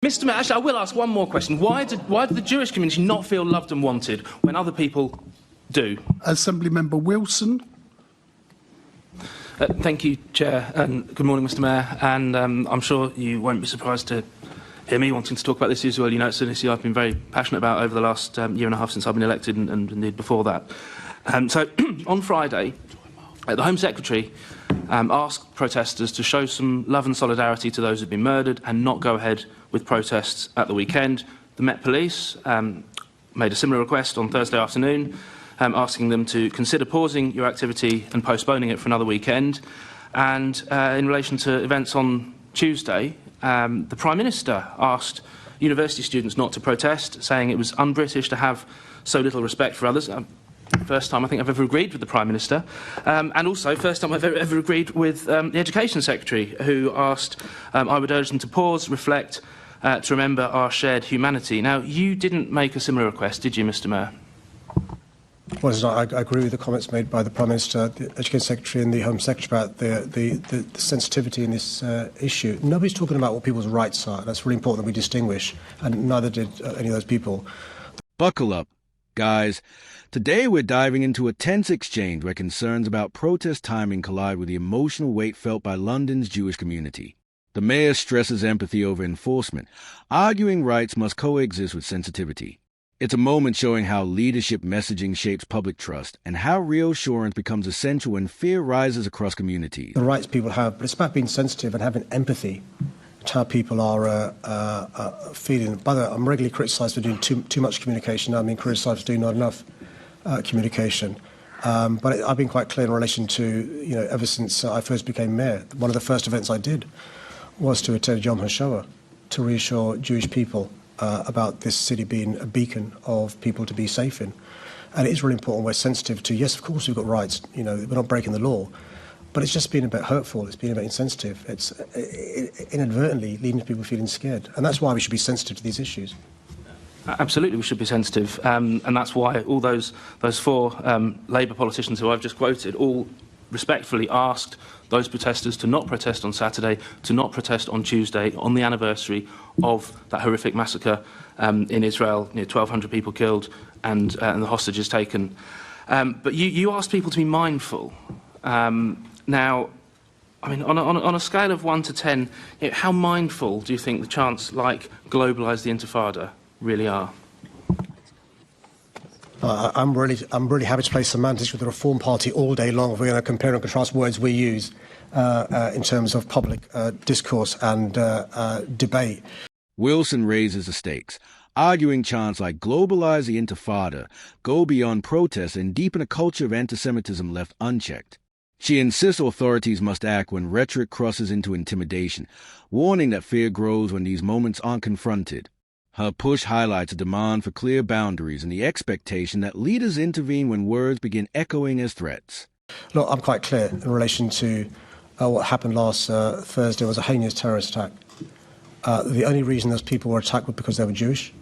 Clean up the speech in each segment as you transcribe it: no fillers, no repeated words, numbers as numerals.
Mr. Mayor, actually, I will ask one more question. Why did the Jewish community not feel loved and wanted when other people do? Assemblymember Wilson. Thank you, Chair, and good morning, Mr. Mayor. And I'm sure you won't be surprised to hear me wanting to talk about this issue as well. You know, it's an issue I've been very passionate about over the last year and a half since I've been elected, and indeed before that. So, on Friday, the Home Secretary asked protesters to show some love and solidarity to those who've been murdered and not go ahead with protests at the weekend. The Met Police made a similar request on Thursday afternoon, asking them to consider pausing your activity and postponing it for another weekend. And in relation to events on Tuesday, the Prime Minister asked university students not to protest, saying it was un-British to have so little respect for others. First time I think I've ever agreed with the Prime Minister, and also first time I've ever agreed with the Education Secretary, who asked I would urge them to pause, reflect, to remember our shared humanity. Now, you didn't make a similar request, did you, Mr. Mayor? Well, I agree with the comments made by the Prime Minister, the Education Secretary and the Home Secretary about the sensitivity in this issue. Nobody's talking about what people's rights are. That's really important that we distinguish, and neither did any of those people. Buckle up, guys. Today we're diving into a tense exchange where concerns about protest timing collide with the emotional weight felt by London's Jewish community. The Mayor stresses empathy over enforcement, arguing rights must coexist with sensitivity. It's a moment showing how leadership messaging shapes public trust and how reassurance becomes essential when fear rises across communities. The rights people have, but it's about being sensitive and having empathy to how people are feeling. By the way, I'm regularly criticised for doing too much communication. I'm being criticised for doing not enough communication. But I've been quite clear in relation to, ever since I first became mayor, one of the first events I did was to attend Yom HaShoah to reassure Jewish people about this city being a beacon of people to be safe in. And it is really important we're sensitive to, yes, of course we've got rights, we're not breaking the law, but it's just been a bit hurtful, it's been a bit insensitive, it's inadvertently leading to people feeling scared. And that's why we should be sensitive to these issues. Absolutely, we should be sensitive, and that's why all those four Labour politicians who I've just quoted all respectfully asked those protesters to not protest on Saturday, to not protest on Tuesday, on the anniversary of that horrific massacre in Israel, 1,200 people killed and the hostages taken. But you asked people to be mindful. Now, I mean, on a scale of 1 to 10, how mindful do you think the chants like globalise the Intifada really are? I'm really happy to play semantics with the Reform Party all day long if we're going to compare and contrast words we use in terms of public discourse and debate. Wilson raises the stakes, arguing chants like globalize the Intifada go beyond protests and deepen a culture of anti-Semitism left unchecked. She insists authorities must act when rhetoric crosses into intimidation, warning that fear grows when these moments aren't confronted. Her push highlights a demand for clear boundaries and the expectation that leaders intervene when words begin echoing as threats. Look, I'm quite clear in relation to what happened last Thursday was a heinous terrorist attack. The only reason those people were attacked was because they were Jewish.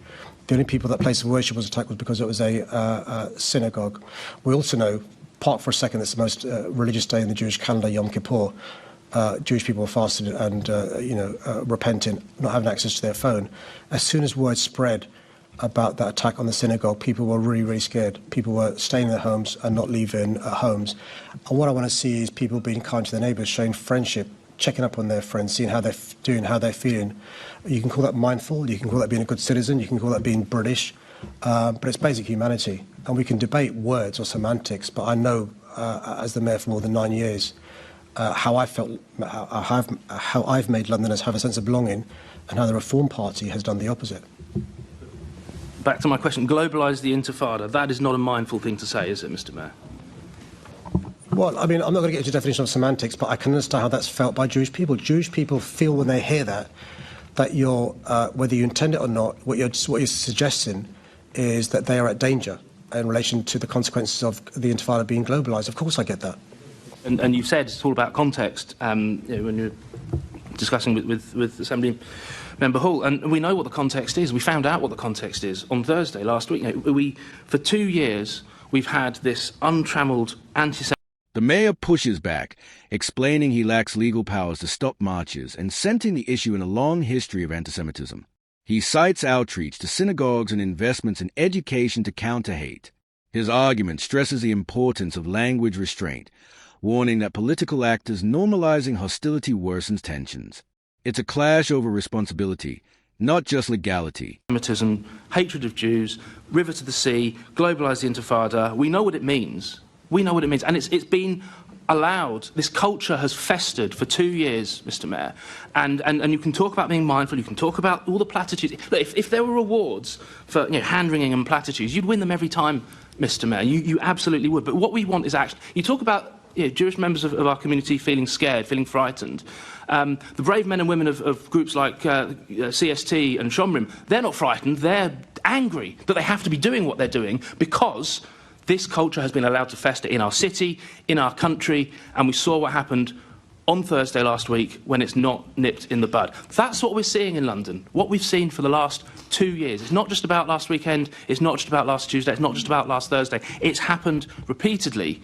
The only people that place of worship was attacked was because it was a synagogue. We also know, park for a second, it's the most religious day in the Jewish calendar, Yom Kippur. Jewish people were fasting and, repenting, not having access to their phone. As soon as word spread about that attack on the synagogue, people were really, really scared. People were staying in their homes and not leaving homes. And what I want to see is people being kind to their neighbours, showing friendship, checking up on their friends, seeing how they're doing, how they're feeling. You can call that mindful, you can call that being a good citizen, you can call that being British, but it's basic humanity. And we can debate words or semantics, but I know, as the mayor for more than 9 years, how I've made Londoners have a sense of belonging, and how the Reform Party has done the opposite. Back to my question, globalise the Intifada. That is not a mindful thing to say, is it, Mr. Mayor? Well, I mean, I'm not going to get into the definition of semantics, but I can understand how that's felt by Jewish people. Jewish people feel when they hear that you're, whether you intend it or not, what you're suggesting is that they are at danger in relation to the consequences of the Intifada being globalised. Of course I get that. And you've said it's all about context when you're discussing with Assembly Member Hall, and we know what the context is. We found out what the context is on Thursday last week. For 2 years, we've had this untrammelled anti-Semitism. The mayor pushes back, explaining he lacks legal powers to stop marches and centering the issue in a long history of anti-Semitism. He cites outreach to synagogues and investments in education to counter hate. His argument stresses the importance of language restraint, warning that political actors normalizing hostility worsens tensions. It's a clash over responsibility, not just legality. Anti-Semitism, hatred of Jews, river to the sea, globalise the Intifada. We know what it means. We know what it means. And it's been allowed, this culture has festered for 2 years, Mr. Mayor. And you can talk about being mindful, you can talk about all the platitudes. Look, if there were awards for hand-wringing and platitudes, you'd win them every time, Mr. Mayor. You absolutely would. But what we want is action. You talk about Jewish members of our community feeling scared, feeling frightened. The brave men and women of groups like CST and Shomrim, they're not frightened, they're angry that they have to be doing what they're doing because this culture has been allowed to fester in our city, in our country, and we saw what happened on Thursday last week when it's not nipped in the bud. That's what we're seeing in London, what we've seen for the last 2 years. It's not just about last weekend, it's not just about last Tuesday, it's not just about last Thursday. It's happened repeatedly.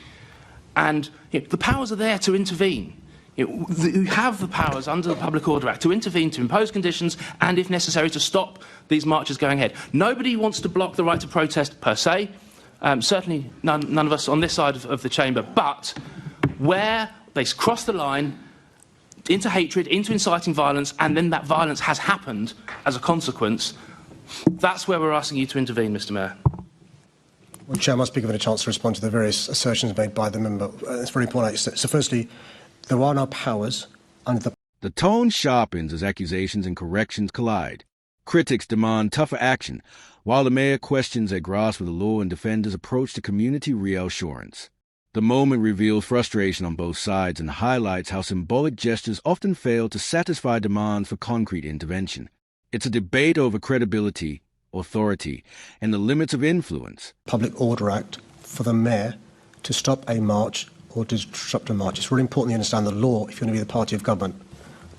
And the powers are there to intervene. You have the powers under the Public Order Act to intervene, to impose conditions, and if necessary, to stop these marches going ahead. Nobody wants to block the right to protest per se. Certainly none of us on this side of the chamber. But where they cross the line into hatred, into inciting violence, and then that violence has happened as a consequence, that's where we're asking you to intervene, Mr. Mayor. Well, Chair, I must be given a chance to respond to the various assertions made by the member. It's very important. So firstly, there are no powers under the... The tone sharpens as accusations and corrections collide. Critics demand tougher action, while the mayor questions a grasp of the law and defenders' approach to community reassurance. The moment reveals frustration on both sides and highlights how symbolic gestures often fail to satisfy demands for concrete intervention. It's a debate over credibility, authority, and the limits of influence. Public Order Act for the mayor to stop a march or to disrupt a march. It's really important you understand the law if you're going to be the party of government.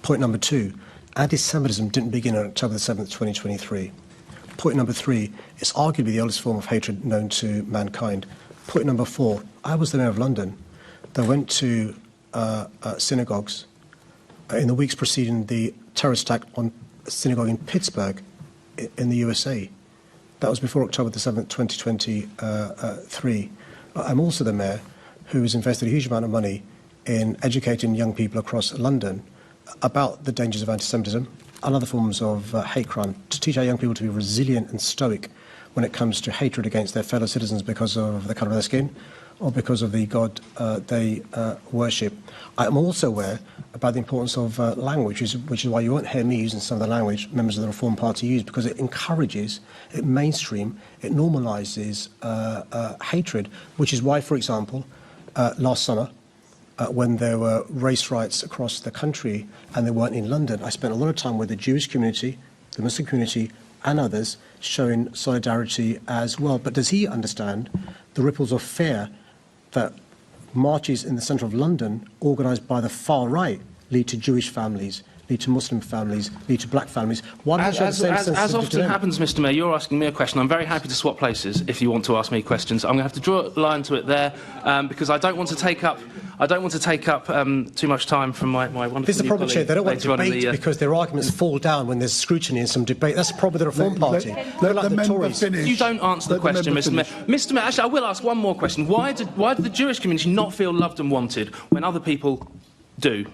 Point number 2, anti-Semitism didn't begin on October the 7th, 2023. Point number 3, it's arguably the oldest form of hatred known to mankind. Point number 4, I was the mayor of London. They went to synagogues in the weeks preceding the terrorist attack on a synagogue in Pittsburgh in the USA. That was before October the 7th, 2023. I'm also the mayor who has invested a huge amount of money in educating young people across London about the dangers of anti-Semitism and other forms of hate crime, to teach our young people to be resilient and stoic when it comes to hatred against their fellow citizens because of the colour of their skin or because of the God they worship. I'm also aware about the importance of language, which is why you won't hear me using some of the language members of the Reform Party use, because it encourages, it mainstream, it normalises hatred, which is why, for example, last summer, when there were race riots across the country and they weren't in London, I spent a lot of time with the Jewish community, the Muslim community and others showing solidarity as well. But does he understand the ripples of fear that marches in the centre of London organised by the far right lead to Jewish families, lead to Muslim families, lead to black families? Why don't you show the same sensitivity as to often them? happens, Mr. Mayor, you're asking me a question. I'm very happy to swap places if you want to ask me questions. I'm going to have to draw a line to it there because I don't want to take up too much time from my wonderful This is the new problem, Chair. colleague They don't want later on in debate the, because their arguments fall down when there's scrutiny and some debate. That's the problem with the Reform Party. They're like the Tories. You don't answer the question, Mr. Mayor. Mr. Mayor, actually, I will ask one more question. Why did the Jewish community not feel loved and wanted when other people do?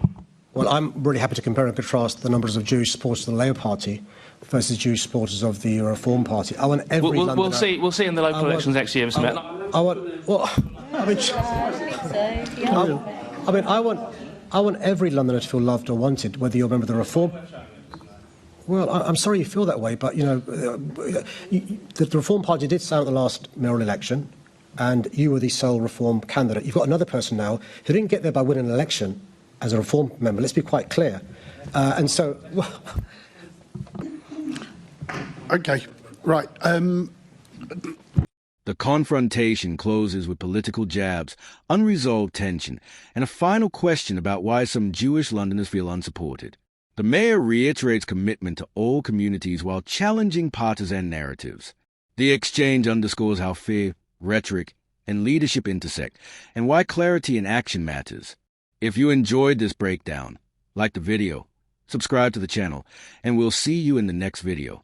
Well, I'm really happy to compare and contrast the numbers of Jewish supporters of the Labour Party versus Jewish supporters of the Reform Party. I want every Londoner... We'll see in the local elections next year, Mr. Mayor. I want every Londoner to feel loved or wanted, whether you're a member of the Reform... Well, I'm sorry you feel that way, but, the Reform Party did stand at the last mayoral election, and you were the sole Reform candidate. You've got another person now who didn't get there by winning an election as a Reform member. Let's be quite clear. And so... OK, right. The confrontation closes with political jabs, unresolved tension, and a final question about why some Jewish Londoners feel unsupported. The mayor reiterates commitment to all communities while challenging partisan narratives. The exchange underscores how fear, rhetoric, and leadership intersect, and why clarity in action matters. If you enjoyed this breakdown, like the video, subscribe to the channel, and we'll see you in the next video.